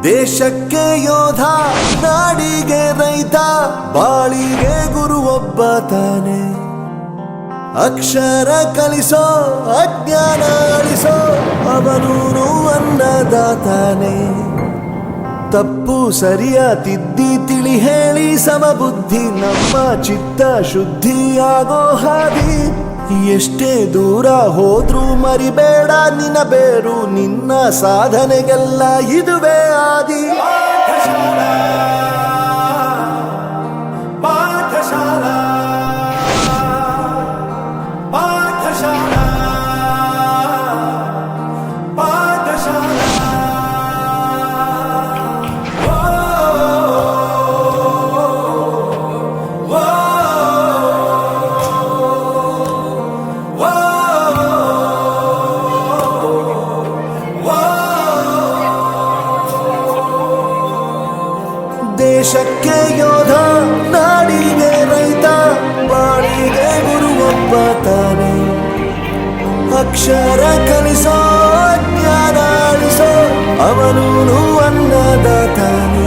ದೇಶಕ್ಕೆ ಯೋಧ, ನಾಡಿಗೆ ರೈತ, ಬಾಳಿಗೆ ಗುರು ಒಬ್ಬ ತಾನೆ. ಅಕ್ಷರ ಕಲಿಸೋ, ಅಜ್ಞಾನ ಅಳಿಸೋ, ಅವನೂನು ಅನ್ನದಾತಾನೆ. ತಪ್ಪು ಸರಿಯ ತಿದ್ದಿ ತಿಳಿ ಹೇಳಿ ಸಮಬುದ್ಧಿ, ನಮ್ಮ ಚಿತ್ತ ಶುದ್ಧಿಯಾಗೋ ಹಾದಿ. ಎಷ್ಟೇ ದೂರ ಹೋದ್ರೂ ಮರಿಬೇಡ ನಿನ್ನ ಬೇರು, ನಿನ್ನ ಸಾಧನೆಗೆಲ್ಲ ಇದುವೇ ಆದಿ. ದೇಶಕ್ಕೆ ಯೋಧ, ನಾಡಿಗೆ ರೈತ, ಬಾಳಿಗೆ ಗುರು ಒಬ್ಬ ತಾನೆ. ಅಕ್ಷರ ಕಲಿಸೋ, ಜ್ಞಾನ ಅಳಿಸೋ, ಅವನೂನು ಅನ್ನದಾತಾನೆ.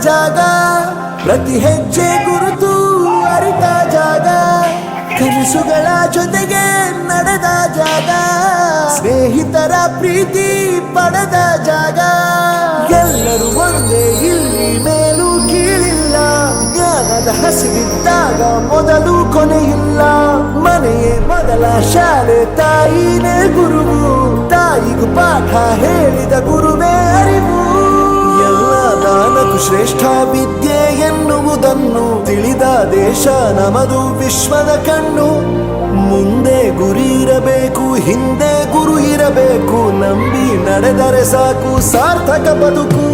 ಜಾಗ, ಪ್ರತಿ ಹೆಜ್ಜೆ ಗುರುತು ಅರಿತ ಜಾಗ, ಕನಸುಗಳ ಜೊತೆಗೆ ನಡೆದ ಜಾಗ, ಸ್ನೇಹಿತರ ಪ್ರೀತಿ ಪಡೆದ ಜಾಗ. ಎಲ್ಲರೂ ಒಂದೇ, ಇಲ್ಲಿ ಮೇಲೂ ಕೀಳಿಲ್ಲ, ಜ್ಞಾನದ ಹಸಿವಿದ್ದಾಗ ಮೊದಲು ಕೊನೆಯಿಲ್ಲ. ಮನೆಯೇ ಮೊದಲ ಶಾಲೆ, ತಾಯಿನೇ ಗುರುವು, ತಾಯಿಗೂ ಪಾಠ ಹೇಳಿದ ಗುರುವೇ ಅರಿವು. ದಾನಕ್ಕೂ ಶ್ರೇಷ್ಠ ವಿದ್ಯೆ ಎನ್ನುವುದನ್ನು ತಿಳಿದ ದೇಶ ನಮದು, ವಿಶ್ವದ ಕಣ್ಣು. ಮುಂದೆ ಗುರಿ ಇರಬೇಕು, ಹಿಂದೆ ಗುರು ಇರಬೇಕು, ನಂಬಿ ನಡೆದರೆ ಸಾಕು ಸಾರ್ಥಕ ಬದುಕು.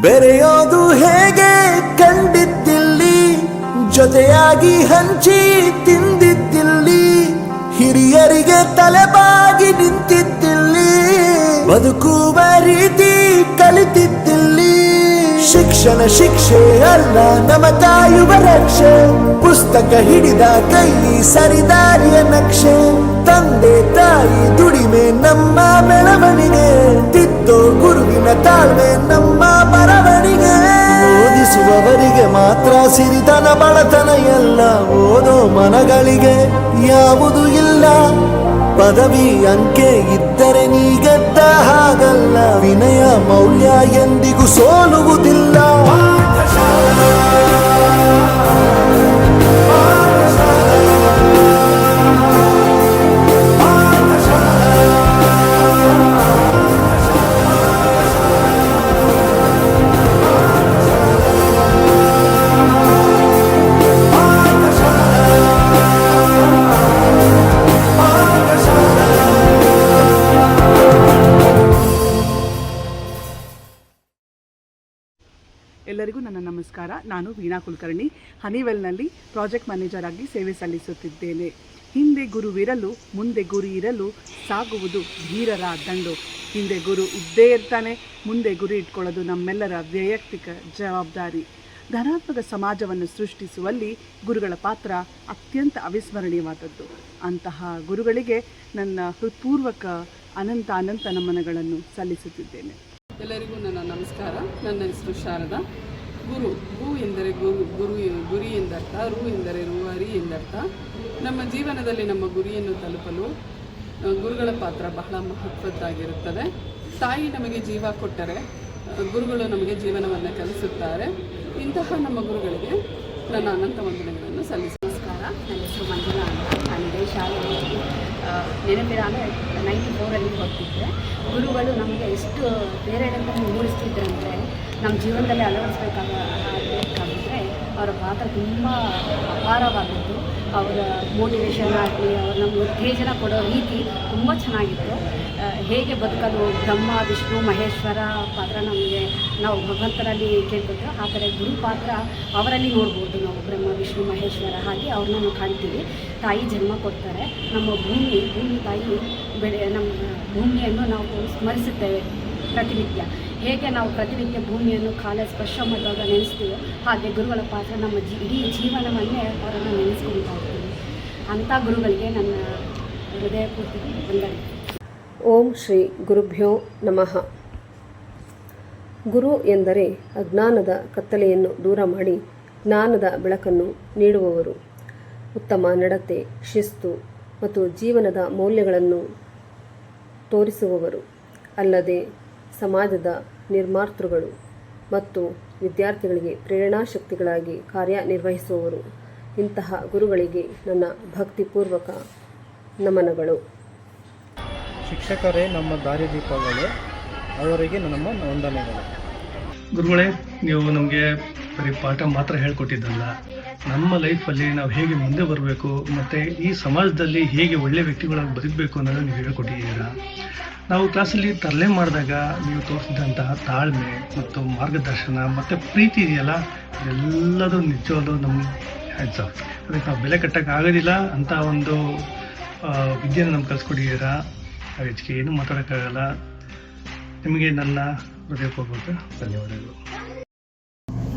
ಬೆರೆಯೋದು ಹೇಗೆ ಕಂಡಿದ್ದಿಲ್ಲಿ, ಜೊತೆಯಾಗಿ ಹಂಚಿ ತಿಂದಿದ್ದಿಲ್ಲಿ, ಹಿರಿಯರಿಗೆ ತಲೆಬಾಗಿ ನಿಂತಿದ್ದಿಲ್ಲಿ, ಬದುಕುವ ರೀತಿ ಕಲಿತಿದ್ದಿಲ್ಲಿ. ಶಿಕ್ಷಣ ಶಿಕ್ಷೆ ಅಲ್ಲ, ನಮ ಕಾಯುವ ರಕ್ಷೆ, ಪುಸ್ತಕ ಹಿಡಿದ ಕೈ ಸರಿದಾರಿಯ ನಕ್ಷೆ. ತಂದೆ ತಾಯಿ ದುಡಿಮೆ ನಮ್ಮ ಬೆಳವಣಿಗೆ, ತಿದ್ದೋ ಗುರುವಿನ ತಾಳ್ಮೆ ನಮ್ಮ ಬರವಣಿಗೆ. ಓದಿಸುವವರಿಗೆ ಮಾತ್ರ ಸಿರಿತನ ಬಡತನ ಎಲ್ಲ, ಓದೋ ಮನಗಳಿಗೆ ಯಾವುದು ಇಲ್ಲ. ಪದವಿ ಅಂಕೆ ಇದ್ದರೆ ನೀ ಗೆದ್ದ ಹಾಗಲ್ಲ, ವಿನಯ ಮೌಲ್ಯ ಎಂದಿಗೂ ಸೋಲುವುದಿಲ್ಲ. ಎಲ್ಲರಿಗೂ ನನ್ನ ನಮಸ್ಕಾರ. ನಾನು ವೀಣಾ ಕುಲಕರ್ಣಿ, ಹನಿವೆಲ್ನಲ್ಲಿ ಪ್ರಾಜೆಕ್ಟ್ ಮ್ಯಾನೇಜರ್ ಆಗಿ ಸೇವೆ ಸಲ್ಲಿಸುತ್ತಿದ್ದೇನೆ. ಹಿಂದೆ ಗುರುವಿರಲು ಮುಂದೆ ಗುರಿ ಇರಲು ಸಾಗುವುದು ಧೀರರ ದಂಡು. ಹಿಂದೆ ಗುರು ಇದ್ದೇ ಇರ್ತಾನೆ, ಮುಂದೆ ಗುರಿ ಇಟ್ಕೊಳ್ಳೋದು ನಮ್ಮೆಲ್ಲರ ವೈಯಕ್ತಿಕ ಜವಾಬ್ದಾರಿ. ಧನಾತ್ಮಕ ಸಮಾಜವನ್ನು ಸೃಷ್ಟಿಸುವಲ್ಲಿ ಗುರುಗಳ ಪಾತ್ರ ಅತ್ಯಂತ ಅವಿಸ್ಮರಣೀಯವಾದದ್ದು. ಅಂತಹ ಗುರುಗಳಿಗೆ ನನ್ನ ಹೃತ್ಪೂರ್ವಕ ಅನಂತ ನಮನಗಳನ್ನು ಸಲ್ಲಿಸುತ್ತಿದ್ದೇನೆ. ಎಲ್ಲರಿಗೂ ನನ್ನ ನಮಸ್ಕಾರ. ನನ್ನ ಹೆಸರು ಶಾರದಾ. ರು ಎಂದರೆ ಗುರಿ ಎಂದರ್ಥ, ರು ಎಂದರೆ ರೂವಾರಿ ಎಂದರ್ಥ. ನಮ್ಮ ಜೀವನದಲ್ಲಿ ನಮ್ಮ ಗುರಿಯನ್ನು ತಲುಪಲು ಗುರುಗಳ ಪಾತ್ರ ಬಹಳ ಮಹತ್ವದ್ದಾಗಿರುತ್ತದೆ. ತಾಯಿ ನಮಗೆ ಜೀವ ಕೊಟ್ಟರೆ ಗುರುಗಳು ನಮಗೆ ಜೀವನವನ್ನು ಕಲಿಸುತ್ತಾರೆ. ಇಂತಹ ನಮ್ಮ ಗುರುಗಳಿಗೆ ನನ್ನ ಅನಂತ ವಂದನೆಗಳನ್ನು ಸಲ್ಲಿಸುತ್ತೇನೆ. ನಮಸ್ಕಾರ, ನನ್ನ ಹೆಸರು ಮಂಜುಳಾ ಅಂತ. ನಾನಿದೆ ಶಾಲೆಯಲ್ಲಿ ನೆನಪಿನ ಅಂದರೆ 94ರಲ್ಲಿ ಹೋಗ್ತಿದ್ದೆ. ಗುರುಗಳು ನಮಗೆ ಎಷ್ಟು ಬೇರೆಡೆಂತ ಮೂಡಿಸ್ತಿದ್ರಂದರೆ ನಮ್ಮ ಜೀವನದಲ್ಲಿ ಅಳವಡಿಸಬೇಕಾಗಿದ್ದರೆ ಅವರ ಪಾತ್ರ ತುಂಬ ಅಪಾರವಾಗಿತ್ತು. ಅವರ ಮೋಟಿವೇಶನ್ ಆಗಲಿ, ಅವರು ನಮಗೆ ಉತ್ತೇಜನ ಕೊಡೋ ರೀತಿ ತುಂಬ ಚೆನ್ನಾಗಿತ್ತು. ಹೇಗೆ ಬದುಕಲು ಬ್ರಹ್ಮ ವಿಷ್ಣು ಮಹೇಶ್ವರ ಪಾತ್ರ ನಾವು ಭಗವಂತನಲ್ಲಿ ಕೇಳ್ಕೊತೀವಿ, ಆ ಕಡೆ ಗುರು ಪಾತ್ರ ಅವರಲ್ಲಿ ನೋಡ್ಬೋದು. ನಾವು ಬ್ರಹ್ಮ ವಿಷ್ಣು ಮಹೇಶ್ವರ ಹಾಗೆ ಅವ್ರನ್ನ ನಾವು ಕಾಣ್ತೀವಿ. ತಾಯಿ ಜನ್ಮ ಕೊಡ್ತಾರೆ. ನಮ್ಮ ಭೂಮಿ ತಾಯಿ ನಮ್ಮ ಭೂಮಿಯನ್ನು ನಾವು ಸ್ಮರಿಸುತ್ತೇವೆ ಪ್ರತಿನಿತ್ಯ. ಹೇಗೆ ನಾವು ಪ್ರತಿನಿತ್ಯ ಭೂಮಿಯನ್ನು ಕಾಲ ಸ್ಪರ್ಶ ಮಾಡುವಾಗ ನೆನೆಸ್ತೀವೋ ಹಾಗೆ ಗುರುಗಳ ಪಾತ್ರ ನಮ್ಮ ಇಡೀ ಜೀವನವನ್ನೇ ಅವರನ್ನು ನೆನೆಸ್ಕೊಳ್ತಾ ಇರ್ತೀವಿ. ಅಂಥ ಗುರುಗಳಿಗೆ ನನ್ನ ಹೃದಯಪೂರ್ತಿ ವಂದನೆ. ಓಂ ಶ್ರೀ ಗುರುಭ್ಯೋ ನಮಃ. ಗುರು ಎಂದರೆ ಅಜ್ಞಾನದ ಕತ್ತಲೆಯನ್ನು ದೂರ ಮಾಡಿ ಜ್ಞಾನದ ಬೆಳಕನ್ನು ನೀಡುವವರು. ಉತ್ತಮ ನಡತೆ, ಶಿಸ್ತು ಮತ್ತು ಜೀವನದ ಮೌಲ್ಯಗಳನ್ನು ತೋರಿಸುವವರು. ಅಲ್ಲದೆ ಸಮಾಜದ ನಿರ್ಮಾತೃಗಳು ಮತ್ತು ವಿದ್ಯಾರ್ಥಿಗಳಿಗೆ ಪ್ರೇರಣಾಶಕ್ತಿಗಳಾಗಿ ಕಾರ್ಯನಿರ್ವಹಿಸುವವರು. ಇಂತಹ ಗುರುಗಳಿಗೆ ನನ್ನ ಭಕ್ತಿಪೂರ್ವಕ ನಮನಗಳು. ಶಿಕ್ಷಕರೇ ನಮ್ಮ ದಾರಿದೀಪಗಳು, ಅವರಿಗೆ ನಮ್ಮ ವಂದನೆಗಳು. ಗುರುಗಳೇ, ನೀವು ನಮಗೆ ಬರೀ ಪಾಠ ಮಾತ್ರ ಹೇಳ್ಕೊಟ್ಟಿದ್ದಲ್ಲ, ನಮ್ಮ ಲೈಫಲ್ಲಿ ನಾವು ಹೇಗೆ ಮುಂದೆ ಬರಬೇಕು ಮತ್ತು ಈ ಸಮಾಜದಲ್ಲಿ ಹೇಗೆ ಒಳ್ಳೆಯ ವ್ಯಕ್ತಿಗಳಾಗಿ ಬದುಕಬೇಕು ಅನ್ನೋದು ನೀವು ಹೇಳ್ಕೊಟ್ಟಿದ್ದೀರಾ. ನಾವು ಕ್ಲಾಸಲ್ಲಿ ತರಲೆ ಮಾಡಿದಾಗ ನೀವು ತೋರಿಸಿದಂತಹ ತಾಳ್ಮೆ ಮತ್ತು ಮಾರ್ಗದರ್ಶನ ಮತ್ತು ಪ್ರೀತಿ ಇದೆಯಲ್ಲ, ಎಲ್ಲದೂ ನಿಜವಾದ ನಮ್ಮ ಹ್ಯಾಂಡ್ಸ್ ಆಫ್. ಅದಕ್ಕೆ ನಾವು ಬೆಲೆ ಕಟ್ಟೋಕ್ಕಾಗೋದಿಲ್ಲ ಅಂತ ಒಂದು ವಿದ್ಯೆನ ನಮ್ಗೆ ಕಲಿಸ್ಕೊಟ್ಟಿದ್ದೀರಾ. ನಾವು ಹೆಚ್ಚಿಗೆ ಏನೂ ಮಾತಾಡೋಕ್ಕಾಗಲ್ಲ. ನಿಮಗೆ ನನ್ನ ಹೃದಯಪೂರ್ವಕ ಧನ್ಯವಾದಗಳು.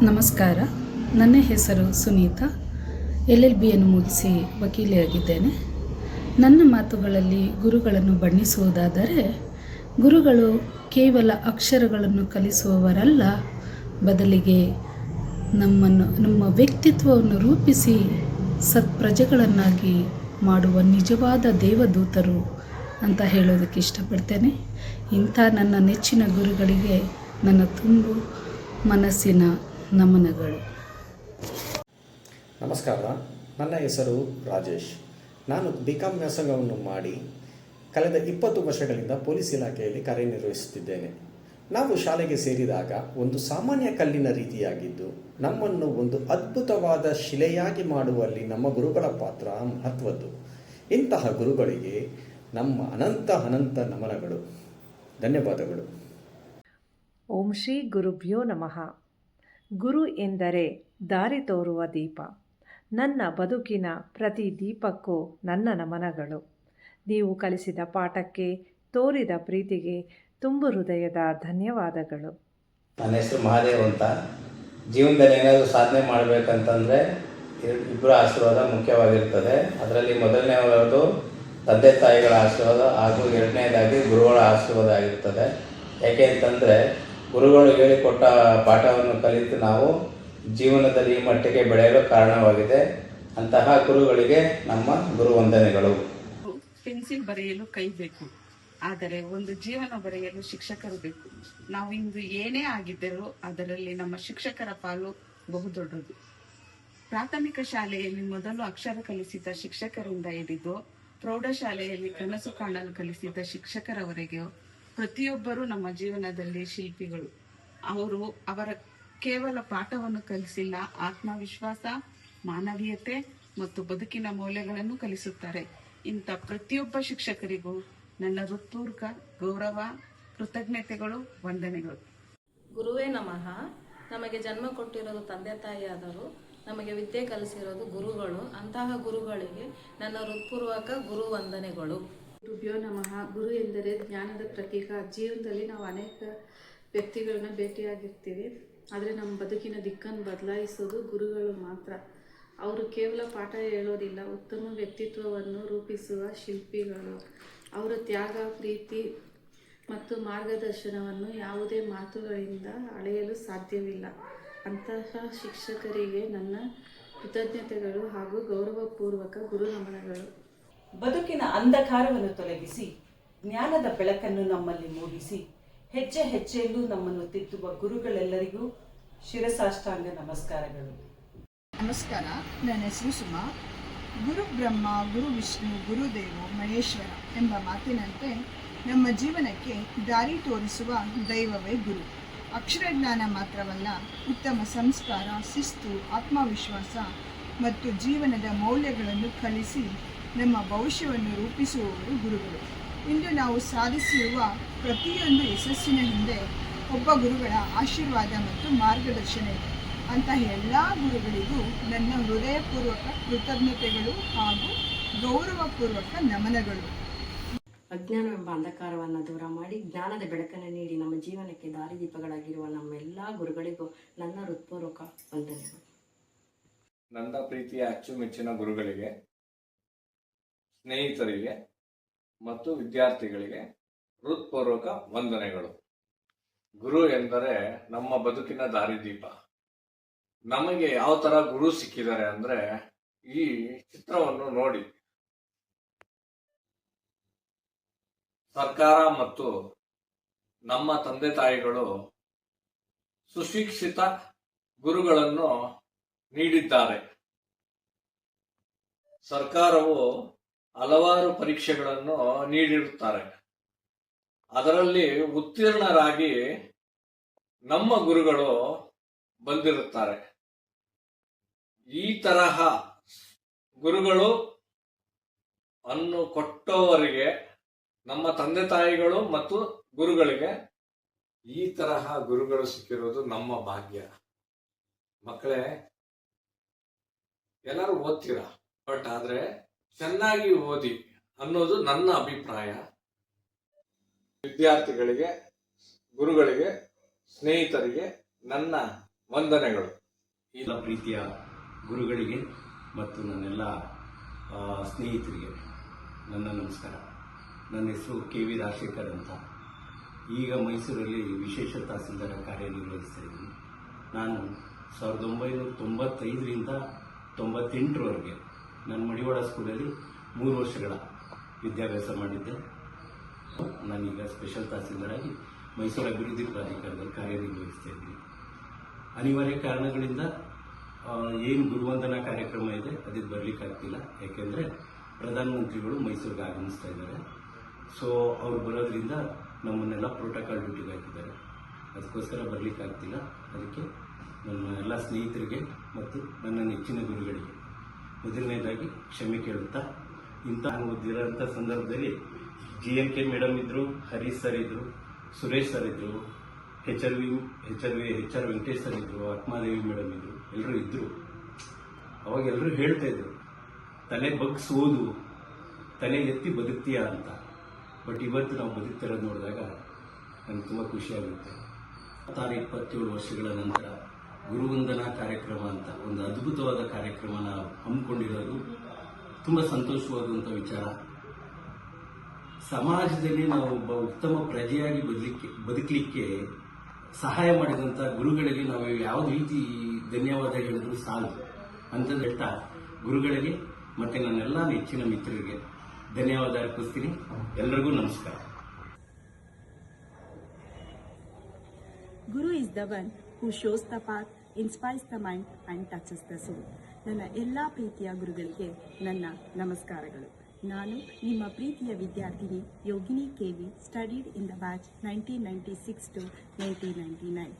ನಮಸ್ಕಾರ, ನನ್ನ ಹೆಸರು ಸುನೀತಾ. LLBಯನ್ನು ಮುಗಿಸಿ ವಕೀಲೆಯಾಗಿದ್ದೇನೆ. ನನ್ನ ಮಾತುಗಳಲ್ಲಿ ಗುರುಗಳನ್ನು ಬಣ್ಣಿಸುವುದಾದರೆ, ಗುರುಗಳು ಕೇವಲ ಅಕ್ಷರಗಳನ್ನು ಕಲಿಸುವವರಲ್ಲ, ಬದಲಿಗೆ ನಮ್ಮ ವ್ಯಕ್ತಿತ್ವವನ್ನು ರೂಪಿಸಿ ಸತ್ಪ್ರಜೆಗಳನ್ನಾಗಿ ಮಾಡುವ ನಿಜವಾದ ದೇವದೂತರು ಅಂತ ಹೇಳೋದಕ್ಕೆ ಇಷ್ಟಪಡ್ತೇನೆ. ಇಂಥ ನನ್ನ ನೆಚ್ಚಿನ ಗುರುಗಳಿಗೆ ನನ್ನ ತುಂಬು ಮನಸ್ಸಿನ ನಮನಗಳು. ನಮಸ್ಕಾರ, ನನ್ನ ಹೆಸರು ರಾಜೇಶ್. ನಾನು BCom ವ್ಯಾಸಂಗವನ್ನು ಮಾಡಿ ಕಳೆದ 20 ವರ್ಷಗಳಿಂದ ಪೊಲೀಸ್ ಇಲಾಖೆಯಲ್ಲಿ ಕಾರ್ಯನಿರ್ವಹಿಸುತ್ತಿದ್ದೇನೆ. ನಾವು ಶಾಲೆಗೆ ಸೇರಿದಾಗ ಒಂದು ಸಾಮಾನ್ಯ ಕಲ್ಲಿನ ರೀತಿಯಾಗಿದ್ದು, ನಮ್ಮನ್ನು ಒಂದು ಅದ್ಭುತವಾದ ಶಿಲೆಯಾಗಿ ಮಾಡುವಲ್ಲಿ ನಮ್ಮ ಗುರುಗಳ ಪಾತ್ರ ಮಹತ್ವದ್ದು. ಇಂತಹ ಗುರುಗಳಿಗೆ ನಮ್ಮ ಅನಂತ ನಮನಗಳು. ಧನ್ಯವಾದಗಳು. ಓಂ ಶ್ರೀ ಗುರುಭ್ಯೋ ನಮಃ. ಗುರು ಎಂದರೆ ದಾರಿ ತೋರುವ ದೀಪ. ನನ್ನ ಬದುಕಿನ ಪ್ರತಿ ದೀಪಕ್ಕೂ ನನ್ನ ನಮನಗಳು. ನೀವು ಕಲಿಸಿದ ಪಾಠಕ್ಕೆ, ತೋರಿದ ಪ್ರೀತಿಗೆ ತುಂಬು ಹೃದಯದ ಧನ್ಯವಾದಗಳು. ನನ್ನ ಹೆಸರು ಮಹಾದೇವ್ ಅಂತ. ಜೀವನದಲ್ಲಿ ಏನಾದರೂ ಸಾಧನೆ ಮಾಡಬೇಕಂತಂದರೆ ಇಬ್ಬರ ಆಶೀರ್ವಾದ ಮುಖ್ಯವಾಗಿರ್ತದೆ. ಅದರಲ್ಲಿ ಮೊದಲನೇದು ತಂದೆ ತಾಯಿಗಳ ಆಶೀರ್ವಾದ ಹಾಗೂ ಎರಡನೇದಾಗಿ ಗುರುಗಳ ಆಶೀರ್ವಾದ ಆಗಿರ್ತದೆ. ಯಾಕೆ ಅಂತಂದರೆ ಗುರುಗಳು ಹೇಳಿಕೊಟ್ಟ ಪಾಠವನ್ನು ಕಲಿತು ನಾವು ಜೀವನದಲ್ಲಿ ಈ ಮಟ್ಟಿಗೆ ಬೆಳೆಯಲು ಕಾರಣವಾಗಿದೆ. ಅಂತಹ ಗುರುಗಳಿಗೆ ನಮ್ಮ ಗುರು ವಂದನೆಗಳು. ಪೆನ್ಸಿಲ್ ಬರೆಯಲು ಕೈ ಬೇಕು, ಆದರೆ ಒಂದು ಜೀವನ ಬರೆಯಲು ಶಿಕ್ಷಕರು ಬೇಕು. ನಾವು ಇಂದು ಏನೇ ಆಗಿದ್ದರೂ ಅದರಲ್ಲಿ ನಮ್ಮ ಶಿಕ್ಷಕರ ಪಾಲು ಬಹುದೊಡ್ಡದು. ಪ್ರಾಥಮಿಕ ಶಾಲೆಯಲ್ಲಿ ಮೊದಲು ಅಕ್ಷರ ಕಲಿಸಿದ ಶಿಕ್ಷಕರಿಂದ ಹಿಡಿದು ಪ್ರೌಢಶಾಲೆಯಲ್ಲಿ ಕನಸು ಕಾಣಲು ಕಲಿಸಿದ ಶಿಕ್ಷಕರವರೆಗೆ ಪ್ರತಿಯೊಬ್ಬರೂ ನಮ್ಮ ಜೀವನದಲ್ಲಿ ಶಿಲ್ಪಿಗಳು. ಅವರ ಕೇವಲ ಪಾಠವನ್ನು ಕಲಿಸಿಲ್ಲ, ಆತ್ಮವಿಶ್ವಾಸ, ಮಾನವೀಯತೆ ಮತ್ತು ಬದುಕಿನ ಮೌಲ್ಯಗಳನ್ನು ಕಲಿಸುತ್ತಾರೆ. ಇಂಥ ಪ್ರತಿಯೊಬ್ಬ ಶಿಕ್ಷಕರಿಗೂ ನನ್ನ ಹೃತ್ಪೂರ್ವಕ ಗೌರವ, ಕೃತಜ್ಞತೆಗಳು, ವಂದನೆಗಳು. ಗುರುವೇ ನಮಃ. ನಮಗೆ ಜನ್ಮ ಕೊಟ್ಟಿರೋದು ತಂದೆ ತಾಯಿಯಾದರು, ನಮಗೆ ವಿದ್ಯೆ ಕಲಿಸಿರೋದು ಗುರುಗಳು. ಅಂತಹ ಗುರುಗಳಿಗೆ ನನ್ನ ಹೃತ್ಪೂರ್ವಕ ಗುರು ವಂದನೆಗಳು. ಗುರುಭ್ಯೋ ನಮಃ. ಗುರು ಎಂದರೆ ಜ್ಞಾನದ ಪ್ರತೀಕ. ಜೀವನದಲ್ಲಿ ನಾವು ಅನೇಕ ವ್ಯಕ್ತಿಗಳನ್ನ ಭೇಟಿಯಾಗಿರ್ತೀವಿ, ಆದರೆ ನಮ್ಮ ಬದುಕಿನ ದಿಕ್ಕನ್ನು ಬದಲಾಯಿಸೋದು ಗುರುಗಳು ಮಾತ್ರ. ಅವರು ಕೇವಲ ಪಾಠ ಹೇಳೋದಿಲ್ಲ, ಉತ್ತಮ ವ್ಯಕ್ತಿತ್ವವನ್ನು ರೂಪಿಸುವ ಶಿಲ್ಪಿಗಳು. ಅವರ ತ್ಯಾಗ, ಪ್ರೀತಿ ಮತ್ತು ಮಾರ್ಗದರ್ಶನವನ್ನು ಯಾವುದೇ ಮಾತುಗಳಿಂದ ಅಳೆಯಲು ಸಾಧ್ಯವಿಲ್ಲ. ಅಂತಹ ಶಿಕ್ಷಕರಿಗೆ ನನ್ನ ಕೃತಜ್ಞತೆಗಳು ಹಾಗೂ ಗೌರವಪೂರ್ವಕ ಗುರು ನಮನಗಳು. ಬದುಕಿನ ಅಂಧಕಾರವನ್ನು ತೊಲಗಿಸಿ ಜ್ಞಾನದ ಬೆಳಕನ್ನು ನಮ್ಮಲ್ಲಿ ಮೂಡಿಸಿ ಹೆಜ್ಜೆ ಹೆಜ್ಜೆಯಲ್ಲೂ ನಮ್ಮನ್ನು ತಿದ್ದುವ ಗುರುಗಳೆಲ್ಲರಿಗೂ ಶಿರಸಾಷ್ಟಾಂಗ ನಮಸ್ಕಾರಗಳು. ನಮಸ್ಕಾರ, ನನ್ನ ಹೆಸರು ಸುಮಾ. ಗುರು ಬ್ರಹ್ಮ, ಗುರು ವಿಷ್ಣು, ಗುರುದೇವೋ ಮಹೇಶ್ವರ ಎಂಬ ಮಾತಿನಂತೆ ನಮ್ಮ ಜೀವನಕ್ಕೆ ದಾರಿ ತೋರಿಸುವ ದೈವವೇ ಗುರು. ಅಕ್ಷರಜ್ಞಾನ ಮಾತ್ರವಲ್ಲ, ಉತ್ತಮ ಸಂಸ್ಕಾರ, ಶಿಸ್ತು, ಆತ್ಮವಿಶ್ವಾಸ ಮತ್ತು ಜೀವನದ ಮೌಲ್ಯಗಳನ್ನು ಕಲಿಸಿ ನಮ್ಮ ಭವಿಷ್ಯವನ್ನು ರೂಪಿಸುವವರು ಗುರುಗಳು. ಇಂದು ನಾವು ಸಾಧಿಸಿರುವ ಪ್ರತಿಯೊಂದು ಯಶಸ್ಸಿನ ಹಿಂದೆ ಒಬ್ಬ ಗುರುಗಳ ಆಶೀರ್ವಾದ ಮತ್ತು ಮಾರ್ಗದರ್ಶನ ಇದೆ. ಅಂತಹ ಎಲ್ಲ ಗುರುಗಳಿಗೂ ನನ್ನ ಹೃದಯಪೂರ್ವಕ ಕೃತಜ್ಞತೆಗಳು ಹಾಗೂ ಗೌರವಪೂರ್ವಕ ನಮನಗಳು. ಅಜ್ಞಾನವೆಂಬ ಅಂಧಕಾರವನ್ನು ದೂರ ಮಾಡಿ ಜ್ಞಾನದ ಬೆಳಕನ್ನು ನೀಡಿ ನಮ್ಮ ಜೀವನಕ್ಕೆ ದಾರಿದೀಪಗಳಾಗಿರುವ ನಮ್ಮೆಲ್ಲ ಗುರುಗಳಿಗೂ ನನ್ನ ಹೃತ್ಪೂರ್ವಕ ವಂದನೆಗಳು. ನನ್ನ ಪ್ರೀತಿಯ ಅಚ್ಚುಮೆಚ್ಚಿನ ಗುರುಗಳಿಗೆ, ಸ್ನೇಹಿತರಿಗೆ ಮತ್ತು ವಿದ್ಯಾರ್ಥಿಗಳಿಗೆ ಹೃತ್ಪೂರ್ವಕ ವಂದನೆಗಳು. ಗುರು ಎಂದರೆ ನಮ್ಮ ಬದುಕಿನ ದಾರಿದೀಪ. ನಮಗೆ ಯಾವ ತರ ಗುರು ಸಿಕ್ಕಿದ್ದಾರೆ ಅಂದ್ರೆ, ಈ ಚಿತ್ರವನ್ನು ನೋಡಿ. ಸರ್ಕಾರ ಮತ್ತು ನಮ್ಮ ತಂದೆ ತಾಯಿಗಳು ಸುಶಿಕ್ಷಿತ ಗುರುಗಳನ್ನು ನೀಡಿದ್ದಾರೆ. ಸರ್ಕಾರವು ಹಲವಾರು ಪರೀಕ್ಷೆಗಳನ್ನು ನೀಡಿರುತ್ತಾರೆ. ಅದರಲ್ಲಿ ಉತ್ತೀರ್ಣರಾಗಿ ನಮ್ಮ ಗುರುಗಳು ಬಂದಿರುತ್ತಾರೆ. ಈ ತರಹ ಗುರುಗಳು ಅನ್ನು ಕೊಟ್ಟವರಿಗೆ, ನಮ್ಮ ತಂದೆ ತಾಯಿಗಳು ಮತ್ತು ಗುರುಗಳಿಗೆ ಈ ತರಹ ಗುರುಗಳು ಸಿಕ್ಕಿರೋದು ನಮ್ಮ ಭಾಗ್ಯ. ಮಕ್ಕಳೇ, ಎಲ್ಲರೂ ಓದ್ತೀರಾ, ಬಟ್ ಆದ್ರೆ ಚೆನ್ನಾಗಿ ಓದಿ ಅನ್ನೋದು ನನ್ನ ಅಭಿಪ್ರಾಯ. ವಿದ್ಯಾರ್ಥಿಗಳಿಗೆ, ಗುರುಗಳಿಗೆ, ಸ್ನೇಹಿತರಿಗೆ ನನ್ನ ವಂದನೆಗಳು. ಎಲ್ಲ ಪ್ರೀತಿಯ ಗುರುಗಳಿಗೆ ಮತ್ತು ನನ್ನೆಲ್ಲ ಸ್ನೇಹಿತರಿಗೆ ನನ್ನ ನಮಸ್ಕಾರ. ನನ್ನ ಹೆಸರು KV ರಾಜಶೇಖರ್ ಅಂತ. ಈಗ ಮೈಸೂರಲ್ಲಿ ವಿಶೇಷ ತಹಸೀಲ್ದಾರ್ ಕಾರ್ಯನಿರ್ವಹಿಸ್ತಾ ಇದ್ದೀನಿ. ನಾನು 1995ರಿಂದ 98ರವರೆಗೆ ನಾನು ಮಡಿವಾಳ ಸ್ಕೂಲಲ್ಲಿ 3 ವರ್ಷಗಳ ವಿದ್ಯಾಭ್ಯಾಸ ಮಾಡಿದ್ದೆ. ನಾನೀಗ ಸ್ಪೆಷಲ್ ತಹಸೀಲ್ದಾರ್ ಆಗಿ ಮೈಸೂರು ಅಭಿವೃದ್ಧಿ ಪ್ರಾಧಿಕಾರದಲ್ಲಿ ಕಾರ್ಯನಿರ್ವಹಿಸ್ತಾ ಇದ್ದೀನಿ. ಅನಿವಾರ್ಯ ಕಾರಣಗಳಿಂದ ಏನು ಗುರುವಂದನಾ ಕಾರ್ಯಕ್ರಮ ಇದೆ ಅದಕ್ಕೆ ಬರಲಿಕ್ಕಾಗ್ತಿಲ್ಲ. ಯಾಕೆಂದರೆ ಪ್ರಧಾನಮಂತ್ರಿಗಳು ಮೈಸೂರಿಗೆ ಆಗಮಿಸ್ತಾ ಇದ್ದಾರೆ. ಸೊ ಅವ್ರು ಬರೋದ್ರಿಂದ ನಮ್ಮನ್ನೆಲ್ಲ ಪ್ರೋಟೋಕಾಲ್ ಡ್ಯೂಟಿಗೆ ಹಾಕಿದ್ದಾರೆ. ಅದಕ್ಕೋಸ್ಕರ ಬರಲಿಕ್ಕಾಗ್ತಿಲ್ಲ. ಅದಕ್ಕೆ ನನ್ನ ಎಲ್ಲ ಸ್ನೇಹಿತರಿಗೆ ಮತ್ತು ನನ್ನ ನೆಚ್ಚಿನ ಗುರುಗಳಿಗೆ ಮೊದಲನೇದಾಗಿ ಕ್ಷಮೆ ಕೇಳುತ್ತಾ, ಇಂಥ ಓದಿರೋಂಥ ಸಂದರ್ಭದಲ್ಲಿ GNK ಮೇಡಮ್ ಇದ್ರು, ಹರೀಶ್ ಸರ್ ಇದ್ರು, ಸುರೇಶ್ ಸರ್ ಇದ್ರು, HR ವೆಂಕಟೇಶ್ ಸರ್ ಇದ್ರು, ಆತ್ಮಾದೇವಿ ಮೇಡಮ್ ಇದ್ರು, ಎಲ್ಲರೂ ಇದ್ರು. ಅವಾಗ ಎಲ್ಲರೂ ಹೇಳ್ತಾ ಇದ್ರು, ತಲೆ ಬಗ್ಸ್ ಓದು, ತಲೆ ಎತ್ತಿ ಬದುಕ್ತೀಯಾ ಅಂತ. ಬಟ್ ಇವತ್ತು ನಾವು ಬದುಕ್ತಿರೋದು ನೋಡಿದಾಗ ನನಗೆ ತುಂಬ ಖುಷಿಯಾಗುತ್ತೆ. 27 ವರ್ಷಗಳ ನಂತರ ಗುರುವಂದನಾ ಕಾರ್ಯಕ್ರಮ ಅಂತ ಒಂದು ಅದ್ಭುತವಾದ ಕಾರ್ಯಕ್ರಮನ ಹಮ್ಮಿಕೊಂಡಿರೋದು ತುಂಬ ಸಂತೋಷವಾದಂಥ ವಿಚಾರ. ಸಮಾಜದಲ್ಲಿ ನಾವು ಒಬ್ಬ ಉತ್ತಮ ಪ್ರಜೆಯಾಗಿ ಬದುಕಲಿಕ್ಕೆ ಸಹಾಯ ಮಾಡಿದಂಥ ಗುರುಗಳಿಗೆ ನಾವು ಯಾವ ರೀತಿ ಧನ್ಯವಾದ ಹೇಳಿದ್ರು ಸಾಲದು ಅಂತ ಹೇಳ್ತಾ, ಗುರುಗಳಿಗೆ ಮತ್ತು ನನ್ನೆಲ್ಲ ನೆಚ್ಚಿನ ಮಿತ್ರರಿಗೆ ಧನ್ಯವಾದ ಅರ್ಪಿಸ್ತೀನಿ. ಎಲ್ಲರಿಗೂ ನಮಸ್ಕಾರ. Guru is the one who shows the path, inspires the mind and touches the soul. ನನ್ನ ಎಲ್ಲ ಪ್ರೀತಿಯ ಗುರುಗಳಿಗೆ ನನ್ನ ನಮಸ್ಕಾರಗಳು. ನಾನು ನಿಮ್ಮ ಪ್ರೀತಿಯ ವಿದ್ಯಾರ್ಥಿನಿ ಯೋಗಿನಿ KV, studied in the batch 1996 to 1999.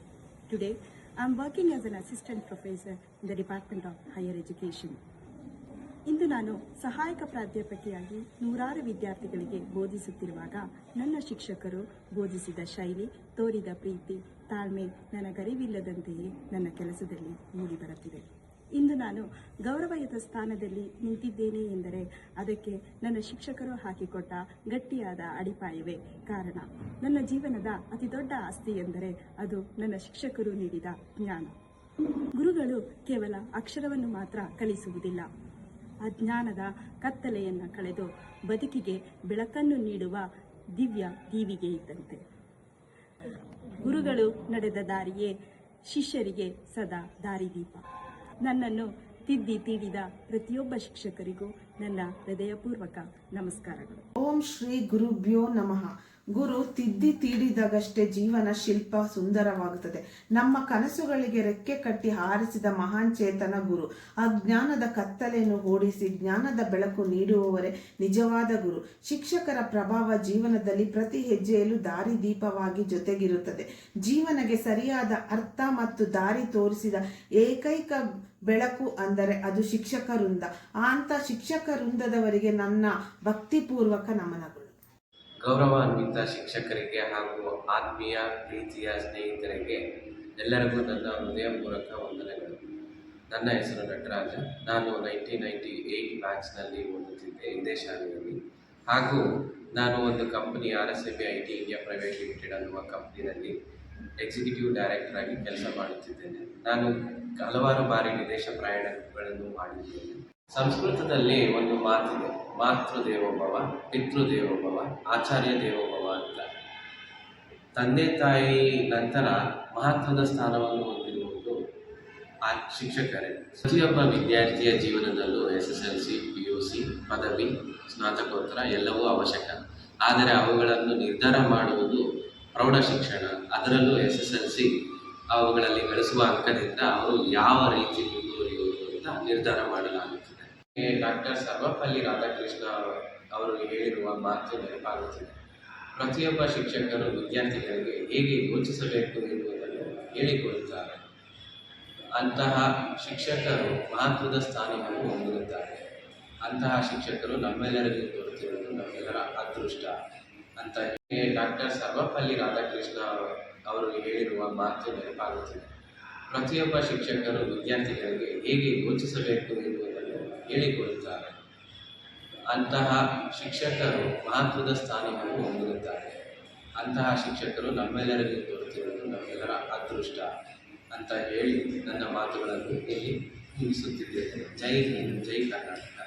Today, I am working as an assistant professor in the Department of Higher Education. ಇಂದು ನಾನು ಸಹಾಯಕ ಪ್ರಾಧ್ಯಾಪಕಿಯಾಗಿ ನೂರಾರು ವಿದ್ಯಾರ್ಥಿಗಳಿಗೆ ಬೋಧಿಸುತ್ತಿರುವಾಗ ನನ್ನ ಶಿಕ್ಷಕರು ಬೋಧಿಸಿದ ಶೈಲಿ, ತೋರಿದ ಪ್ರೀತಿ, ತಾಳ್ಮೆ ನನಗರಿವಿಲ್ಲದಂತೆಯೇ ನನ್ನ ಕೆಲಸದಲ್ಲಿ ಮೂಡಿಬರುತ್ತಿದೆ. ಇಂದು ನಾನು ಗೌರವಯುತ ಸ್ಥಾನದಲ್ಲಿ ನಿಂತಿದ್ದೇನೆ ಎಂದರೆ ಅದಕ್ಕೆ ನನ್ನ ಶಿಕ್ಷಕರು ಹಾಕಿಕೊಟ್ಟ ಗಟ್ಟಿಯಾದ ಅಡಿಪಾಯವೇ ಕಾರಣ. ನನ್ನ ಜೀವನದ ಅತಿ ದೊಡ್ಡ ಆಸ್ತಿ ಎಂದರೆ ಅದು ನನ್ನ ಶಿಕ್ಷಕರು ನೀಡಿದ ಜ್ಞಾನ. ಗುರುಗಳು ಕೇವಲ ಅಕ್ಷರವನ್ನು ಮಾತ್ರ ಕಲಿಸುವುದಿಲ್ಲ, ಅಜ್ಞಾನದ ಕತ್ತಲೆಯನ್ನು ಕಳೆದು ಬದುಕಿಗೆ ಬೆಳಕನ್ನು ನೀಡುವ ದಿವ್ಯ ದೀವಿಗೆ ಇದ್ದಂತೆ. ಗುರುಗಳು ನಡೆದ ದಾರಿಯೇ ಶಿಷ್ಯರಿಗೆ ಸದಾ ದಾರಿದೀಪ. ನನ್ನನ್ನು ತಿದ್ದಿ ತೀಡಿದ ಪ್ರತಿಯೊಬ್ಬ ಶಿಕ್ಷಕರಿಗೂ ನನ್ನ ಹೃದಯಪೂರ್ವಕ ನಮಸ್ಕಾರಗಳು. ಓಂ ಶ್ರೀ ಗುರುಭ್ಯೋ ನಮಃ. ಗುರು ತಿದ್ದಿ ತೀಡಿದಾಗಷ್ಟೇ ಜೀವನ ಶಿಲ್ಪ ಸುಂದರವಾಗುತ್ತದೆ. ನಮ್ಮ ಕನಸುಗಳಿಗೆ ರೆಕ್ಕೆ ಕಟ್ಟಿ ಹಾರಿಸಿದ ಮಹಾನ್ ಚೇತನ ಗುರು. ಅಜ್ಞಾನದ ಕತ್ತಲೆಯನ್ನು ಓಡಿಸಿ ಜ್ಞಾನದ ಬೆಳಕು ನೀಡುವವರೇ ನಿಜವಾದ ಗುರು. ಶಿಕ್ಷಕರ ಪ್ರಭಾವ ಜೀವನದಲ್ಲಿ ಪ್ರತಿ ಹೆಜ್ಜೆಯಲ್ಲೂ ದಾರಿದೀಪವಾಗಿ ಜೊತೆಗಿರುತ್ತದೆ. ಜೀವನಕ್ಕೆ ಸರಿಯಾದ ಅರ್ಥ ಮತ್ತು ದಾರಿ ತೋರಿಸಿದ ಏಕೈಕ ಬೆಳಕು ಅಂದರೆ ಅದು ಶಿಕ್ಷಕ ವೃಂದ. ಅಂತ ಶಿಕ್ಷಕ ವೃಂದದವರಿಗೆ ನನ್ನ ಭಕ್ತಿಪೂರ್ವಕ ನಮನಗಳು. ಗೌರವಾನ್ವಿತ ಶಿಕ್ಷಕರಿಗೆ ಹಾಗೂ ಆತ್ಮೀಯ ಪ್ರೀತಿಯ ಸ್ನೇಹಿತರಿಗೆ ಎಲ್ಲರಿಗೂ ನನ್ನ ಹೃದಯಪೂರ್ವಕ ವಂದನೆಗಳು. ನನ್ನ ಹೆಸರು ನಟರಾಜ. ನಾನು 1998 ಬ್ಯಾಚ್ನಲ್ಲಿ ಓದುತ್ತಿದ್ದೆ ಇದೇ ಶಾಲೆಯಲ್ಲಿ. ಹಾಗೂ ನಾನು ಒಂದು company RSAB IT India private limited ಅನ್ನುವ ಕಂಪ್ನಿನಲ್ಲಿ ಎಕ್ಸಿಕ್ಯೂಟಿವ್ ಡೈರೆಕ್ಟರ್ ಆಗಿ ಕೆಲಸ ಮಾಡುತ್ತಿದ್ದೇನೆ. ನಾನು ಹಲವಾರು ಬಾರಿ ವಿದೇಶ ಪ್ರಯಾಣಗಳನ್ನು ಮಾಡಿದ್ದೇನೆ. ಸಂಸ್ಕೃತದಲ್ಲಿ ಒಂದು ಮಾತಿದೆ, ಮಾತೃದೇವೋಭವ, ಪಿತೃದೇವೋಭವ, ಆಚಾರ್ಯ ದೇವೋಭವ ಅಂತ. ತಂದೆ ತಾಯಿ ನಂತರ ಮಹತ್ವದ ಸ್ಥಾನವನ್ನು ಹೊಂದಿರುವುದು ಆ ಶಿಕ್ಷಕರೇ. ಪ್ರತಿಯೊಬ್ಬ ವಿದ್ಯಾರ್ಥಿಯ ಜೀವನದಲ್ಲೂ SSLC, PUC, ಪದವಿ, ಸ್ನಾತಕೋತ್ತರ ಎಲ್ಲವೂ ಅವಶ್ಯಕ. ಆದರೆ ಅವುಗಳನ್ನು ನಿರ್ಧಾರ ಮಾಡುವುದು ಪ್ರೌಢ ಶಿಕ್ಷಣ. ಅದರಲ್ಲೂ SSLC ಅವುಗಳಲ್ಲಿ ಗಳಿಸುವ ಅಂಕದಿಂದ ಅವರು ಯಾವ ರೀತಿ ಮುಂದುವರಿಯುವುದು ಅಂತ ನಿರ್ಧಾರ ಮಾಡಲಾಗುತ್ತದೆ. ಡಾಕ್ಟರ್ ಸರ್ವಪಲ್ಲಿ ರಾಧಾಕೃಷ್ಣ ಅವರು ಹೇಳಿರುವ ಮಾತು ನೆನಪಾಗುತ್ತದೆ. ಪ್ರತಿಯೊಬ್ಬ ಶಿಕ್ಷಕರು ವಿದ್ಯಾರ್ಥಿಗಳಿಗೆ ಹೇಗೆ ಯೋಚಿಸಬೇಕು ಎನ್ನುವುದನ್ನು ಹೇಳಿಕೊಡುತ್ತಾರೆ. ಅಂತಹ ಶಿಕ್ಷಕರು ಮಹತ್ವದ ಸ್ಥಾನವನ್ನು ಹೊಂದಿರುತ್ತಾರೆ. ಅಂತಹ ಶಿಕ್ಷಕರು ನಮ್ಮೆಲ್ಲರಿಗೂ ದೊರೆತಿರುವುದು ನಮ್ಮೆಲ್ಲರ ಅದೃಷ್ಟ ಅಂತ ಡಾಕ್ಟರ್ ಸರ್ವಪಲ್ಲಿ ರಾಧಾಕೃಷ್ಣ ಅವರು ಹೇಳಿರುವ ಮಾತು ನೆನಪಾಗುತ್ತದೆ. ಪ್ರತಿಯೊಬ್ಬ ಶಿಕ್ಷಕರು ವಿದ್ಯಾರ್ಥಿಗಳಿಗೆ ಹೇಗೆ ಯೋಚಿಸಬೇಕು ಎನ್ನುವುದನ್ನು ಹೇಳಿಕೊಡುತ್ತಾರೆ. ಅಂತಹ ಶಿಕ್ಷಕರು ಮಹತ್ವದ ಸ್ಥಾನವನ್ನು ಹೊಂದಿರುತ್ತಾರೆ. ಅಂತಹ ಶಿಕ್ಷಕರು ನಮ್ಮೆಲ್ಲರಿಗೂ ದೊರೆತಿರುವುದು ನಮ್ಮೆಲ್ಲರ ಅದೃಷ್ಟ ಅಂತ ಹೇಳಿ ನನ್ನ ಮಾತುಗಳನ್ನು ಇಲ್ಲಿ ಮುಗಿಸುತ್ತಿದ್ದೇನೆ. ಜೈ ಹಿಂದ್, ಜೈ ಕರ್ನಾಟಕ.